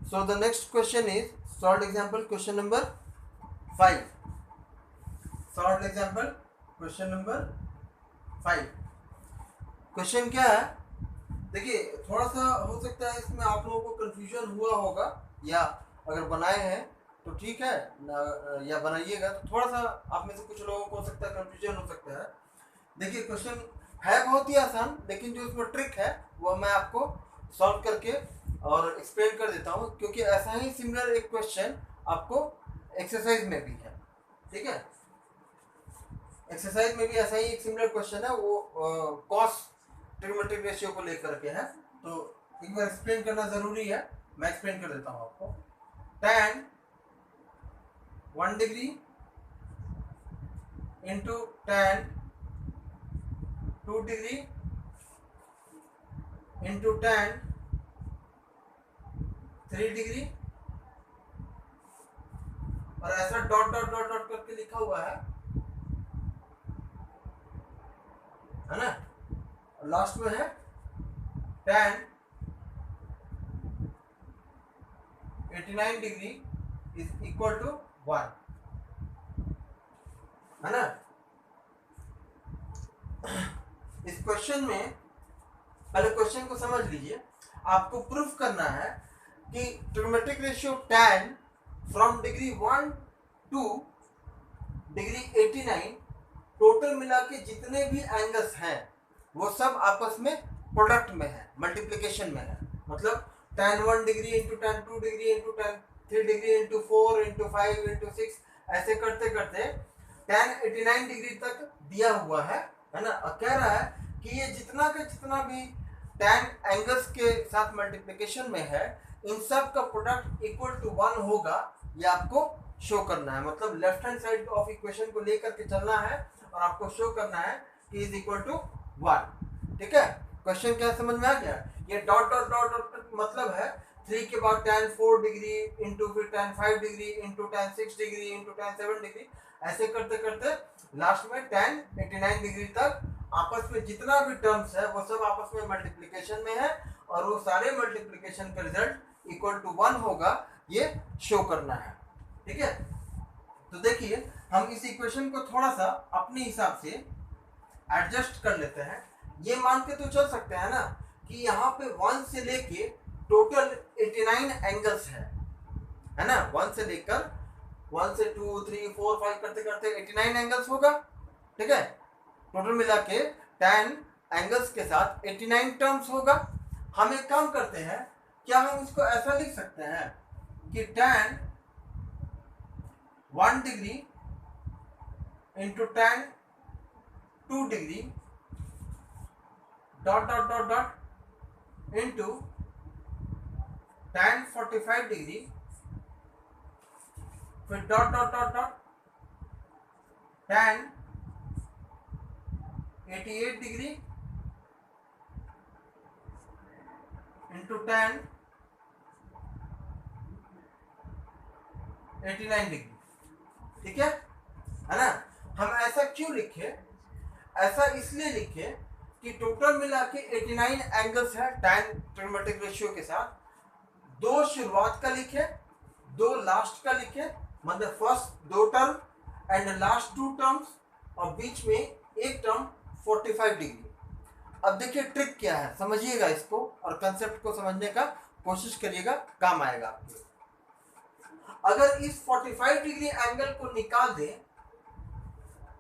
So the next question is solved example question number 5. Solved example question number 5. Question क्या है, देखिए थोड़ा सा हो सकता है इसमें आप लोगों को कंफ्यूजन हुआ होगा, या अगर बनाए हैं तो ठीक है या बनाइएगा तो थोड़ा सा आप में से कुछ लोगों को हो सकता है कंफ्यूजन हो सकता है। देखिए क्वेश्चन है बहुत ही आसान, लेकिन जो इसमें ट्रिक है वो मैं आपको सॉल्व करके और एक्सप्लेन कर देता हूँ, क्योंकि ऐसा ही सिमिलर एक क्वेश्चन आपको एक्सरसाइज में भी है। ठीक है, एक्सरसाइज में भी ऐसा ही एक सिमिलर क्वेश्चन है, वो कॉस ट्रिग्नोमेट्रिक रेशियो को लेकर के है, तो एक बार एक्सप्लेन करना जरूरी है। मैं एक्सप्लेन कर देता हूँ आपको। tan 1 degree into tan 2 degree into tan 3 degree, और ऐसा डॉट डॉट डॉट डॉट करके लिखा हुआ है ना। लास्ट में है tan 89 degree is equal to 1, है ना। इस क्वेश्चन में पहले क्वेश्चन को समझ लीजिए। आपको प्रूफ करना है कि trigonometric ratio tan from degree 1 two degree 89 total मिला के जितने भी एंगल्स हैं वो सब आपस में प्रोडक्ट में है, मल्टीप्लिकेशन में है। मतलब tan 1 degree into tan 2 degree into tan 3 degree into 4 into 5 into 6 ऐसे करते करते tan 89 डिग्री तक दिया हुआ है ना। और कह रहा है कि ये जितना का जितना भी tan एंगल्स के साथ मल्टीप्लिकेशन में है, इन सब का प्रोडक्ट इक्वल टू 1 होगा, ये आपको शो करना है। मतलब left hand side of equation को लेकर के चलना है और आपको शो करना है कि इज इक्वल टू 1। ठीक है, क्वेश्चन क्या समझ में आ गया? ये डॉट डॉट डॉट डॉट मतलब है 3 के बाद tan 4 डिग्री इंटू फिर tan 5 degree into tan 6 degree into tan 7 degree, ऐसे करते करते लास्ट में tan 89 डिग्री तक आपस में जितना भी टर्म्स है वो सब आपस में मल्टीप्लिकेशन में है, और वो सारे मल्टीप्लिकेशन का रिजल्ट इक्वल टू 1 होगा, ये शो करना है। ठीक है, तो देखिए हम इस इक्वेशन को थोड़ा सा अपने हिसाब से एडजस्ट कर लेते हैं। ये मान के तो चल सकते हैं ना कि यहाँ पे 1 से लेके टोटल 89 एंगल्स है ना। 1 से लेकर 1 से 2 3 4 5 करते करते 89 एंगल्स होगा। ठीक है, टोटल मिला के tan एंगल्स के साथ 89 टर्म्स होगा। हम एक काम करते हैं, क्या हम इसको ऐसा लिख सकते हैं कि tan 1 degree into tan 2 degree dot dot dot dot into tan 45 degree फिर dot dot dot dot tan 88 degree into tan 89 degree. ठीक है ना। हम ऐसा क्यों लिखे? ऐसा इसलिए लिखे कि टोटल मिला के 89 एंगल्स है tan ट्रिग्नोमेट्रिक रेशियो के साथ। 2 शुरुआत का लिखे, 2 लास्ट का लिखे, मतलब first 2 term and last 2 terms, और बीच में एक टर्म 45 डिग्री। अब देखिए ट्रिक क्या है, समझिएगा इसको और कंसेप्ट को समझने का कोशिश करिएगा, काम आएगा आपके। अगर इस 45 डिग्री एंगल को निकाल दें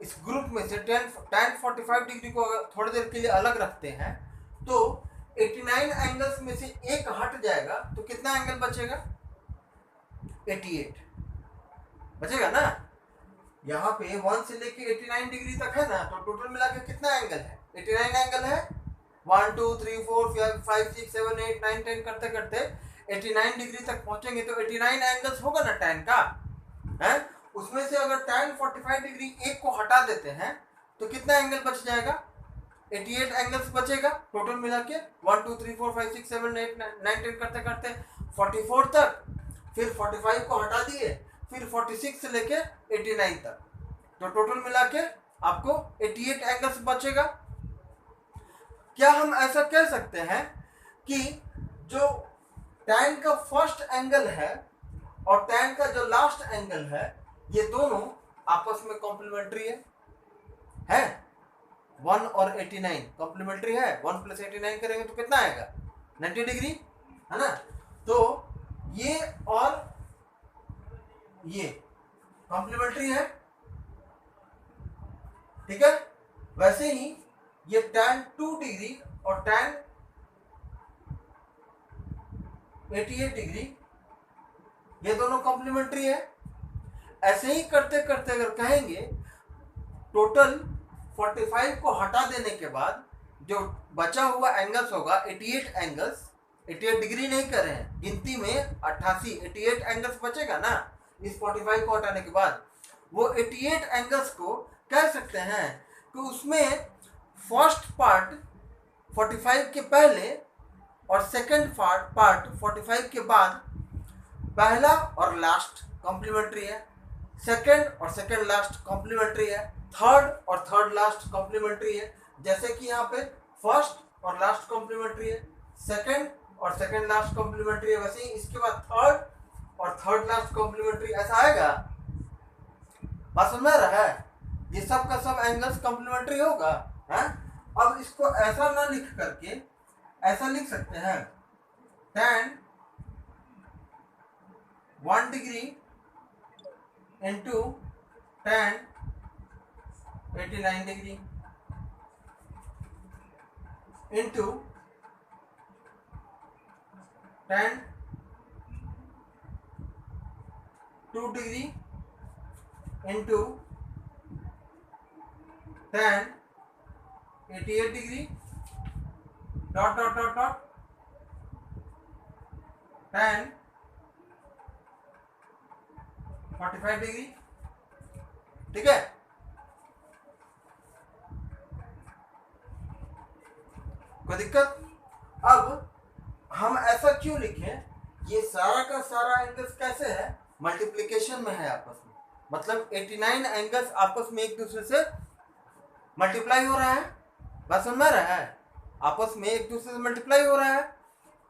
इस ग्रुप में से, tan 45 डिग्री को अगर थोड़ी देर के लिए अलग रखते हैं तो 89 एंगल्स में से एक हट जाएगा, तो कितना एंगल बचेगा? 88 बचेगा ना। यहाँ पे 1 से लेके 89 डिग्री तक है ना, तो टोटल मिला के कितना एंगल है? 89 एंगल है। 1 2 3 4 5 6 7 8 9 10 करते करते 89 डिग्री तक पहुंचेंगे, तो 89 एंगल्स होगा ना tan का है। उसमें से अगर tan 45 डिग्री एक को हटा देते हैं तो कितना एंगल बच जाएगा? 88 एंगल्स बचेगा टोटल मिला के। 1 2 3 4 5 6 7 8 9 10 करते करते 44 तक, फिर 45 को हटा दिए, फिर 46 से लेके 89 तक, तो टोटल मिला के आपको 88 एंगल्स बचेगा। क्या हम ऐसा कह सकते हैं कि जो tan का फर्स्ट एंगल है और tan का जो लास्ट एंगल है, ये दोनों आपस में कॉम्प्लीमेंट्री है 1 और 89 कॉम्प्लीमेंट्री है। 1 + 89 करेंगे तो कितना आएगा 90 डिग्री, है ना। तो ये और ये कॉम्प्लीमेंट्री है, ठीक है। वैसे ही ये tan 2 डिग्री और tan 88 डिग्री ये दोनों कॉम्प्लीमेंट्री है। ऐसे ही करते करते अगर कहेंगे टोटल 45 को हटा देने के बाद जो बचा हुआ एंगल्स होगा 88 एंगल्स, 88 डिग्री नहीं कर रहे हैं गिनती में, 88 एंगल्स बचेगा ना इस 45 को हटाने के बाद। वो 88 एंगल्स को कह सकते हैं कि उसमें फर्स्ट पार्ट 45 के पहले और सेकंड पार्ट 45 के बाद, पहला और लास्ट कॉम्प्लीमेंट्री है, सेकंड और सेकंड लास्ट कॉम्प्लीमेंट्री है, थर्ड और थर्ड लास्ट कॉम्प्लीमेंट्री है। जैसे कि यहाँ पे फर्स्ट और लास्ट कॉम्प्लीमेंट्री है, सेकंड और सेकंड लास्ट कॉम्प्लीमेंट्री है, वैसे ही इसके बाद थर्ड और थर्ड लास्ट कॉम्प्लीमेंट्री, ऐसा आएगा। बात समझ में रहा है, ये सब का सब एंगल्स कॉम्प्लीमेंट्री होगा, है। अब इसको ऐसा ना लिख करके ऐसा लिख सकते हैं tan 1 degree into tan 89 degree into tan 2 degree into tan 88 degree dot dot dot dot tan 45 degree, ठीक है। कोई दिक्कत? अब हम ऐसा क्यों लिखें, ये सारा का सारा एंगल्स कैसे है, मल्टीप्लिकेशन में है आपस में, मतलब 89 एंगल्स आपस में एक दूसरे से मल्टीप्लाई हो रहा है। बात समझ में रहा है, आपस में एक दूसरे से मल्टीप्लाई हो रहा है।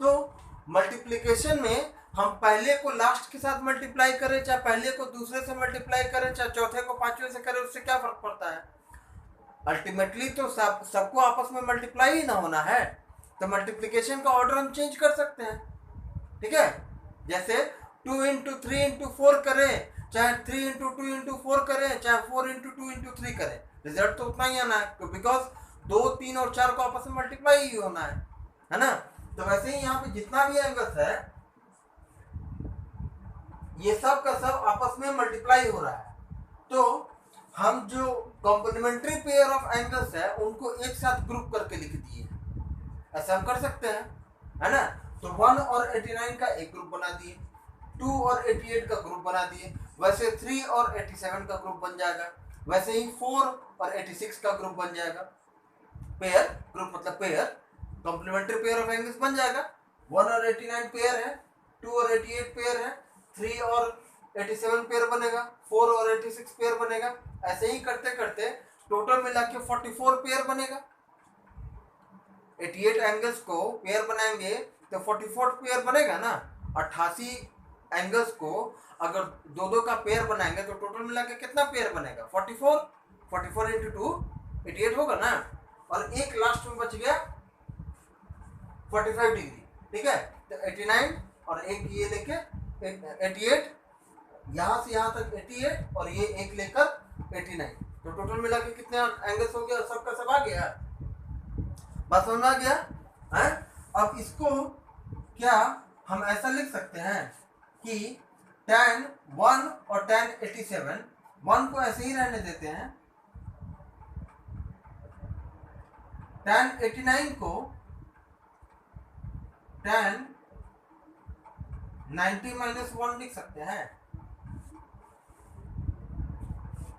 तो मल्टीप्लिकेशन में हम पहले को लास्ट के साथ मल्टीप्लाई करें, चाहे पहले को दूसरे से मल्टीप्लाई करें, चाहे चौथे को पांचवें से करें, उससे क्या फर्क पड़ता है। अल्टीमेटली तो सबको आपस में मल्टीप्लाई ही ना होना है। तो मल्टीप्लिकेशन का ऑर्डर हम चेंज कर सकते हैं, ठीक है। जैसे 2 × 3 × 4 करें, चाहे 3 × 2 × 4 करें, चाहे 4 × 2 × 3 करें, रिजल्ट तो उतना ही आना है, बिकॉज 2, 3 और 4 को आपस में मल्टीप्लाई ही होना है ना। तो वैसे ही यहाँ पे जितना भी एंगल्स है ये सब का सब आपस में मल्टीप्लाई हो रहा है। तो हम जो कॉम्प्लीमेंट्री पेयर ऑफ एंगल्स है उनको एक साथ ग्रुप करके लिख दिए, ऐसा हम कर सकते हैं, है ना। तो 1 और 89 का एक ग्रुप बना दिए, 2 और 88 का ग्रुप बना दिए, वैसे 3 और 87 का ग्रुप बन जाएगा, वैसे ही 4 और 86 का ग्रुप बन जाएगा। पेयर, ग्रुप मतलब pair, complementary pair of angles बन जाएगा। 1 और 89 पेयर है, 2 और 88 पेयर है, 3 और 87 पेयर बनेगा, 4 और 86 पेयर बनेगा। ऐसे ही करते करते टोटल मिला के 44 पेयर बनेगा। 88 एंगल्स को पेयर बनाएंगे तो 44 पेयर बनेगा ना। 88 एंगल्स को अगर दो दो का पेयर बनाएंगे तो टोटल मिला के कितना पेयर बनेगा 44। 44 × 2 88 होगा ना, और एक लास्ट में बच गया 45 डिग्री, ठीक है। तो 89 और एक ये लेके 88, यहाँ से यहाँ तक 88 और ये एक लेकर 89, तो टोटल मिला के कितने एंगल्स हो गया, सबका सब आ गया। बात समझ आ गया है। अब इसको क्या हम ऐसा लिख सकते हैं कि tan 1 और tan 87, 1 को ऐसे ही रहने देते हैं, tan 89 को tan 90 - 1 लिख सकते हैं,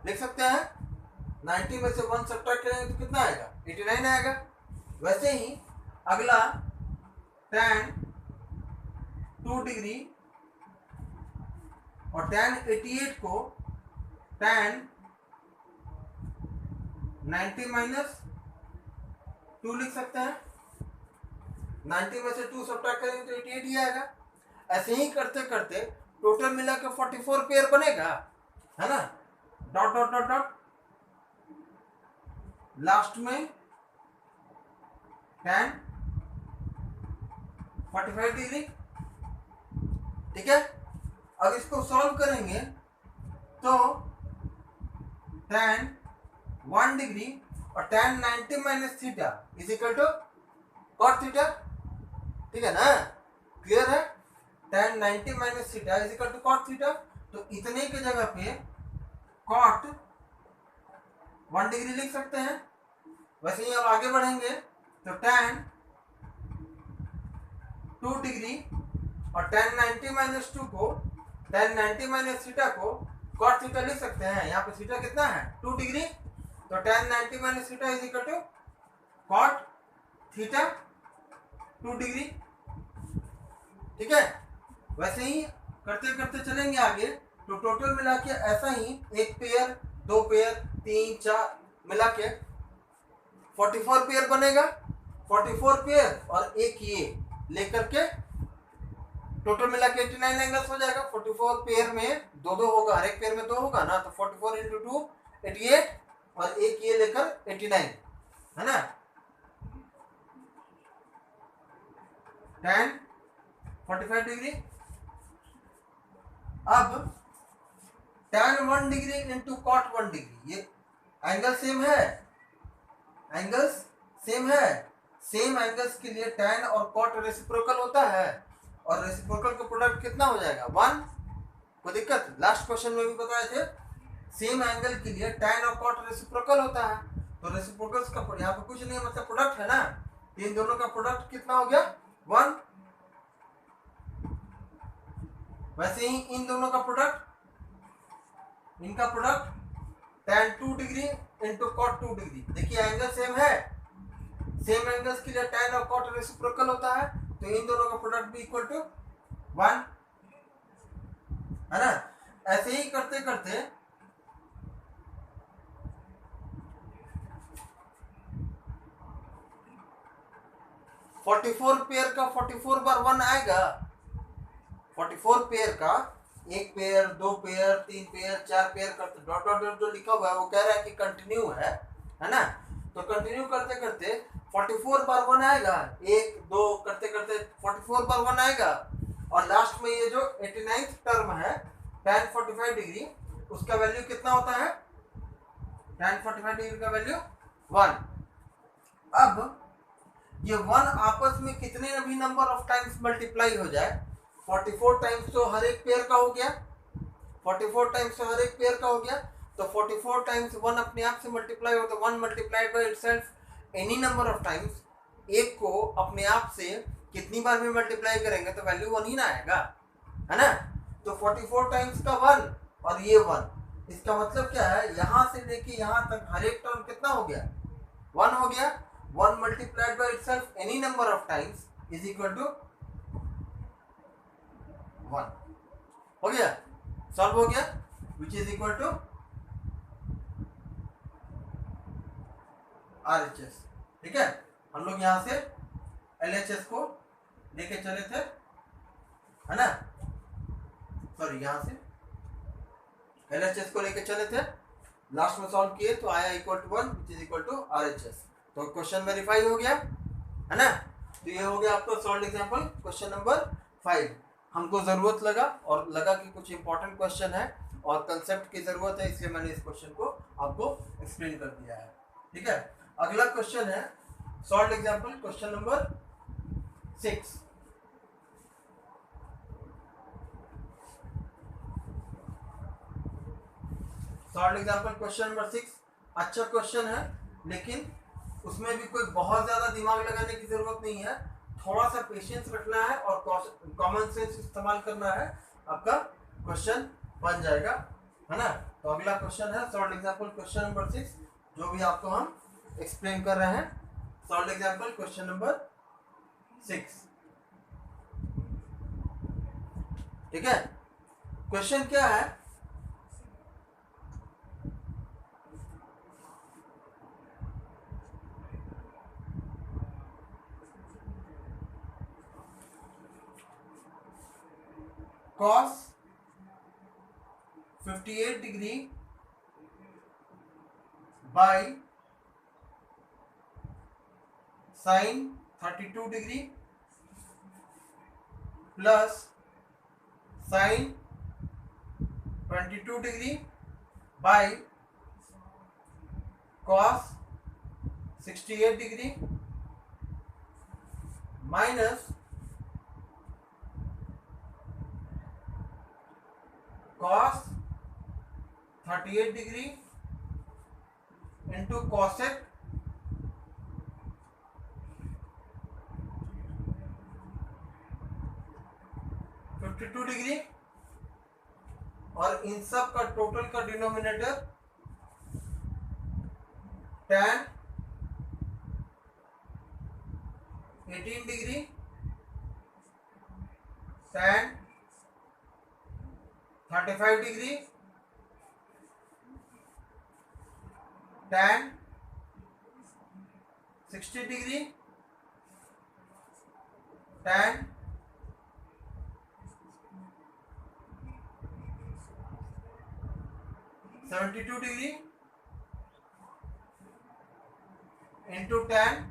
लिख सकते हैं। 90 में से 1 सब्ट्रैक्ट करेंगे तो कितना आएगा 89 आएगा। वैसे ही अगला tan 2 डिग्री और tan 88 को tan 90 - 2 लिख सकते हैं। 90 में से 2 सब्ट्रैक्ट करेंगे तो 88 ही आएगा। ऐसे ही करते करते टोटल मिला के 44 पेयर बनेगा, है ना। Dot dot dot dot last में tan 45 डिग्री। ठीक है, अब इसको सॉल्व करेंगे तो tan 1 डिग्री और tan 90 minus theta is equal to cot theta. ठीक है ना, क्लियर है। tan 90 minus theta is equal to cot theta, तो इतने की जगह पे cot 1 डिग्री लिख सकते हैं। वैसे ही अब आगे बढ़ेंगे तो tan 2 डिग्री और tan 90 माइनस 2 को, tan 90 माइनस थीटा को cot थीटा लिख सकते हैं। यहाँ पे थीटा कितना है 2 डिग्री, तो tan 90 minus theta is equal to cot theta 2 degree. ठीक है, वैसे ही करते करते चलेंगे आगे तो टोटल मिला के ऐसा ही एक पेयर, दो पेयर, तीन, चार मिला के 44 पेयर बनेगा। 44 पेयर और एक ये लेकर के टोटल मिला के 89 एंगल्स हो जाएगा। 44 पेयर में दो दो होगा, हर एक पेयर में दो होगा ना, तो 44 इंटू 2 88 और एक ये लेकर 89, है ना। tan 45 degree. अब tan 1 degree into cot 1 degree, ये एंगल सेम है, एंगल्स सेम है। सेम एंगल्स के लिए tan और cot रेसिप्रोकल होता है, और रेसिप्रोकल का प्रोडक्ट कितना हो जाएगा 1। कोई दिक्कत, लास्ट क्वेश्चन में भी बताए थे, सेम एंगल के लिए tan और cot रेसिप्रोकल होता है, तो रेसिप्रोकल्स का यहाँ पे कुछ नहीं है, मतलब प्रोडक्ट है ना, इन दोनों का प्रोडक्ट कितना हो गया 1। वैसे ही इन दोनों का प्रोडक्ट, इनका product tan 2 degree into cot 2 degree. देखिए एंगल सेम है, सेम एंगल्स के लिए tan और cot रेसिप्रोकल होता है, तो इन दोनों का प्रोडक्ट भी इक्वल टू 1, है ना। ऐसे ही करते करते फोर्टी फोर पेयर का 44 बार 1 आएगा। 44 पेयर का, एक पेयर, दो पेयर, तीन पेयर, चार पेयर करते डॉट डॉट डॉट जो लिखा हुआ है वो कह रहा है कि कंटिन्यू है ना। तो कंटिन्यू करते करते 44 बार 1 आएगा, एक दो करते करते 44 बार 1 आएगा, और लास्ट में ये जो 89th टर्म है tan 45 डिग्री, उसका वैल्यू कितना होता है tan 45 डिग्री का वैल्यू 1। अब ये 1 आपस में कितने भी नंबर ऑफ टाइम्स मल्टीप्लाई हो जाए, 44 टाइम्स तो हर एक पेयर का हो गया, 44 टाइम्स तो हर एक पेयर का हो गया, तो 44 टाइम्स 1 अपने आप से मल्टीप्लाई हो, तो 1 multiplied by itself any number of times. एक को अपने आप से कितनी बार भी मल्टीप्लाई करेंगे तो वैल्यू 1 ही ना आएगा, है ना। तो 44 टाइम्स का 1 और ये 1, इसका मतलब क्या है, यहां से लेके यहां तक हर एक टर्म कितना हो गया 1 हो गया। 1 multiplied by itself any number of times is equal to 1। हो गया, सॉल्व हो गया, which is equal to RHS। ठीक है, हम लोग यहां से LHS को लेके चले थे, है ना, सॉरी यहां से LHS को लेके चले थे, लास्ट में सॉल्व किए तो आया equal to 1 which is equal to RHS। तो क्वेश्चन वेरीफाई हो गया, है ना। तो ये हो गया आपका सॉल्व एग्जांपल क्वेश्चन नंबर 5। हमको जरूरत लगा और लगा कि कुछ इंपॉर्टेंट क्वेश्चन है और कंसेप्ट की जरूरत है, इसलिए मैंने इस क्वेश्चन को आपको एक्सप्लेन कर दिया है। ठीक है, अगला क्वेश्चन है solve example question number 6। Solve example question number 6 अच्छा क्वेश्चन है, लेकिन उसमें भी कोई बहुत ज्यादा दिमाग लगाने की जरूरत नहीं है, थोड़ा सा पेशेंस रखना है और कॉमन सेंस इस्तेमाल करना है, आपका क्वेश्चन बन जाएगा, है ना। तो अगला क्वेश्चन है सॉल्व एग्जांपल क्वेश्चन नंबर 6, जो भी आपको हम एक्सप्लेन कर रहे हैं। Solve example question number 6। ठीक है, क्वेश्चन क्या है, cos 58 degree by sin 32 degree plus sin 22 degree bye cos 68 degree minus cos 38 degree into cosec 52 degree और इन सब का टोटल का denominator tan 18 degree tan 35 degree tan 60 degree tan 72 degree into tan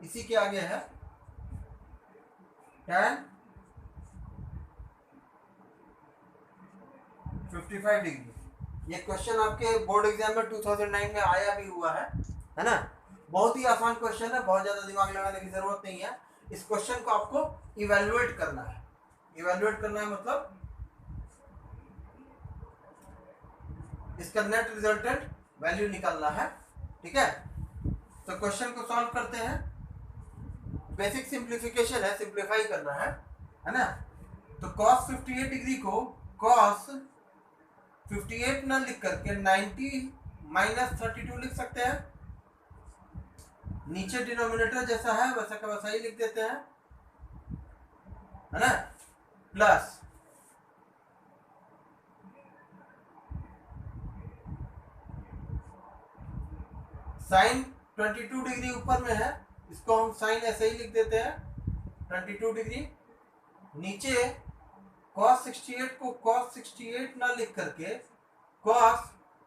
इसी के आगे है tan 55 डिग्री। ये question आपके बोर्ड एग्जाम में 2009 में आया भी हुआ है ना। बहुत ही आसान क्वेश्चन है, बहुत ज्यादा दिमाग लगाने की जरूरत नहीं है। इस क्वेश्चन को आपको इवेल्युएट करना है। इवेल्युएट करना है मतलब इसका नेट रिजल्टेंट वैल्यू निकालना है। ठीक है, तो क्वेश्चन को सॉल्व करते हैं। बेसिक सिंप्लीफिकेशन है, सिंप्लीफाई करना है ना। तो cos 58 डिग्री को cos 58 ना लिख करके 90 माइनस 32 लिख सकते हैं। नीचे डिनोमिनेटर जैसा है वैसा का वैसा ही लिख देते हैं, है ना। प्लस साइन 22 डिग्री ऊपर में है, इसको हम साइन ऐसे ही लिख देते हैं 22 डिग्री। नीचे cos 68 को cos 68 ना लिख करके cos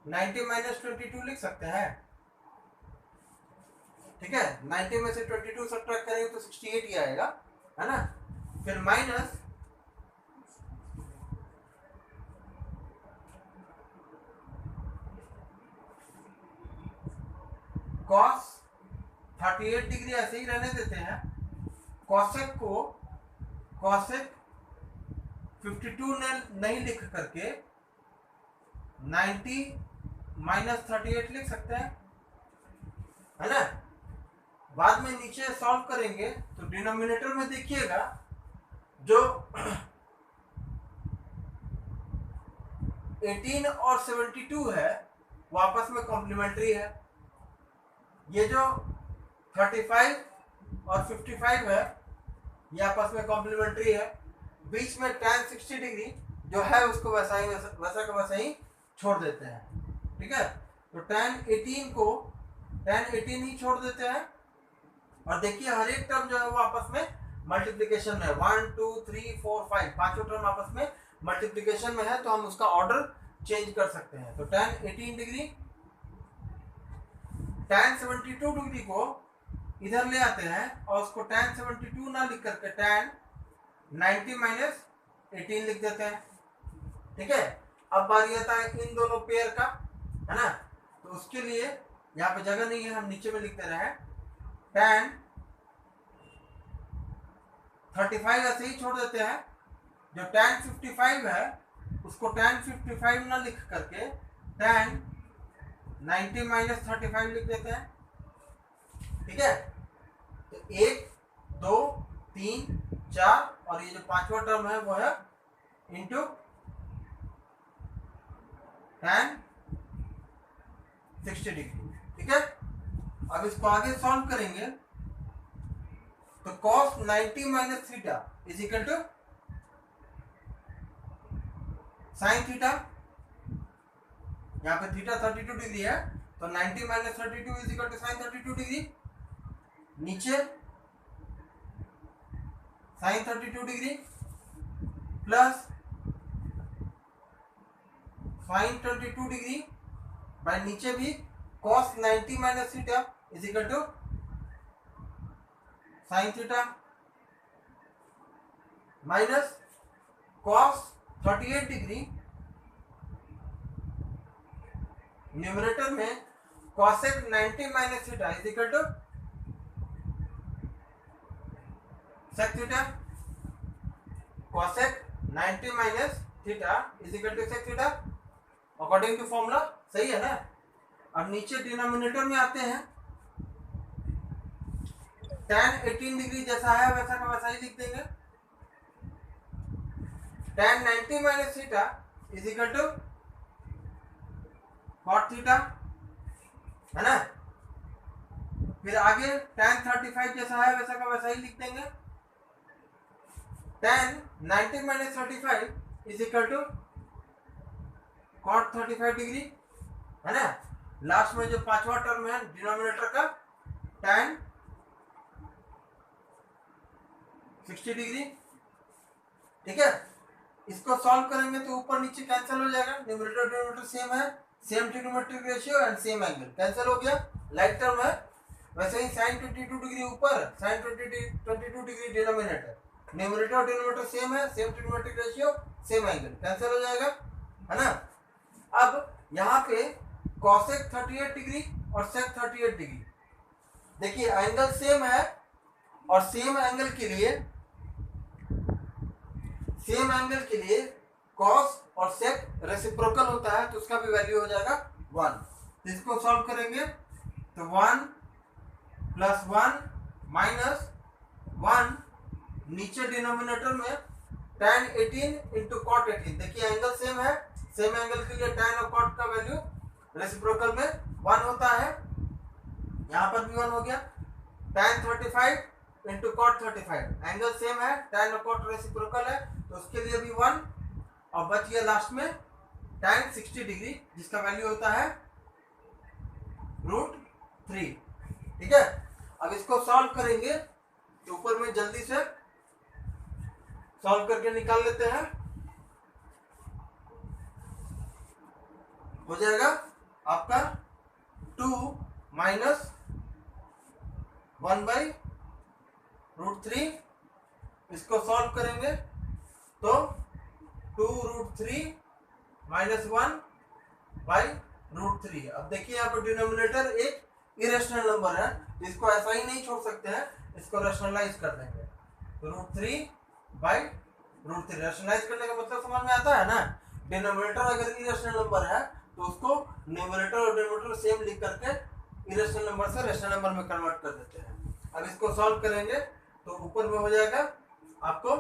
90 माइनस 22 लिख सकते हैं। ठीक है, 90 में से 22 सब्ट्रैक्ट करेंगे तो 68 ही आएगा, है ना। फिर माइनस cos 38 डिग्री ऐसे ही रहने देते हैं। cosec को cosec 52 ने नहीं लिख करके 90 माइनस 38 लिख सकते हैं, है ना। बाद में नीचे सॉल्व करेंगे तो डिनोमिनेटर में देखिएगा जो 18 और 72 है वो आपस में कॉम्प्लीमेंट्री है। ये जो 35 और 55 है ये आपस में कॉम्प्लीमेंट्री है। बीच में tan 60 डिग्री जो है उसको वैसा का वैसा ही छोड़ देते हैं। ठीक है, तो tan 18 को tan 18 ही छोड़ देते हैं। और देखिए हर एक टर्म जो है वो आपस में मल्टीप्लिकेशन में 1 2 3 4 5 पांचों टर्म आपस में मल्टीप्लिकेशन में है, तो हम उसका ऑर्डर चेंज कर सकते हैं। तो tan 18 डिग्री tan 72 डिग्री को इधर ले आते हैं और उसको tan 72 ना लिख करके tan 90 माइनस 18 लिख देते हैं। ठीक है, अब बारी आता है इन दोनों पेयर का, है ना। तो उसके लिए यहाँ पे जगह नहीं है, हम नीचे में लिखते रहे tan 35 ऐसे ही छोड़ देते हैं। जो tan 55 है उसको tan 55 ना लिख करके tan 90 माइनस 35 लिख देते हैं। ठीक है, तो 1 2 3 4 और ये जो पांचवा टर्म है वो है इंटू tan 60 डिग्री। ठीक है, अब इसको आगे सॉल्व करेंगे तो cos 90 minus theta is equal to sine theta. यहाँ पे थीटा 32 डिग्री है तो 90 minus 32 is equal to sine 32 degree. नीचे sine 32 degree plus sine 22 degree by नीचे भी cos 90 minus theta is equal to sine theta minus cos 38 degree numerator में cosec 90 minus theta is equal to sec theta cosec 90 minus theta is equal to sec theta according to formula. सही है ना। अब नीचे denominator में आते हैं, tan 18 degree जैसा है वैसा का वैसा ही लिख देंगे। tan 90 minus theta is equal to cot theta है ना। फिर आगे tan 35 जैसा है वैसा का वैसा ही लिख देंगे। tan 90 minus 35 is equal to cot 35 degree है ना। लास्ट में जो पांचवा टर्म है डिनोमिनेटर का tan 60 डिग्री। ठीक है, इसको सॉल्व करेंगे तो ऊपर नीचे कैंसिल हो जाएगा। न्यूमरेटर डिनोमिनेटर सेम है, same trigonometric ratio and same angle, cancel हो गया। लाइक टर्म है। वैसे ही sin 22 डिग्री ऊपर, sin 22 डिग्री डिनोमिनेटर, न्यूमरेटर और डिनोमिनेटर सेम है, same trigonometric ratio, same angle, cancel हो जाएगा है ना। अब यहाँ पे cosec 38 डिग्री और sec 38 डिग्री, देखिए एंगल सेम है और सेम एंगल के लिए cos और sec रेसिप्रोकल होता है तो उसका भी वैल्यू हो जाएगा 1। इसको सॉल्व करेंगे तो 1 प्लस 1 माइनस 1 नीचे डिनोमिनेटर में tan 18 इंटू cot 18। देखिए एंगल सेम है, सेम एंगल के लिए tan और cot का वैल्यू रेसिप्रोकल में 1 होता है। यहाँ पर भी 1 हो गया। tan 35 into cot 35, angle same है, tan और cot रेसिप्रोकल है तो उसके लिए भी 1। और बच गया लास्ट में tan 60 डिग्री जिसका वैल्यू होता है √3। ठीक है, अब इसको सॉल्व करेंगे तो ऊपर में जल्दी से सॉल्व करके निकाल लेते हैं। हो जाएगा आपका 2 माइनस 1/√3। इसको सॉल्व करेंगे तो 2√3 माइनस 1/√3। अब देखिए यहाँ पर डिनोमिनेटर एक इरेशनल नंबर है, इसको ऐसा ही नहीं छोड़ सकते हैं, इसको रैशनलाइज कर देंगे तो √3/√3। रैशनलाइज करने का मतलब समझ में आता है ना। डिनोमिनेटर अगर इरेशनल नंबर है तो उसको न्यूमरेटर और डिनोमिनेटर सेम लिख करके इरेशनल नंबर से रैशनल नंबर में कन्वर्ट कर देते हैं। अब इसको सॉल्व करेंगे तो ऊपर में हो जाएगा आपको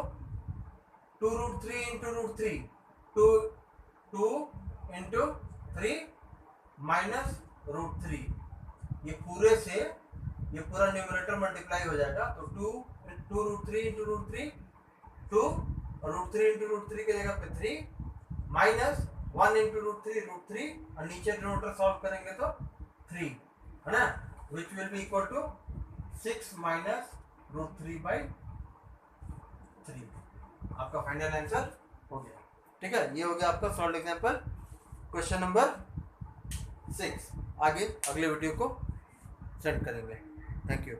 2√3 इंटू √3, 2 इंटू 3 माइनस √3। ये पूरा न्यूमरेटर मल्टीप्लाई हो जाएगा तो 2√3 इंटू √3, 2 और √3 इंटू √3 की जगह पे 3 माइनस 1 इंटू √3 और नीचे डिनोमिनेटर सॉल्व करेंगे तो 3 है ना, which will be equal to 6 minus √3/3। आपका फाइनल आंसर हो गया। ठीक है, ये हो गया आपका सॉल्व एग्जांपल क्वेश्चन नंबर 6। आगे अगले वीडियो को सेंड करेंगे। Thank you.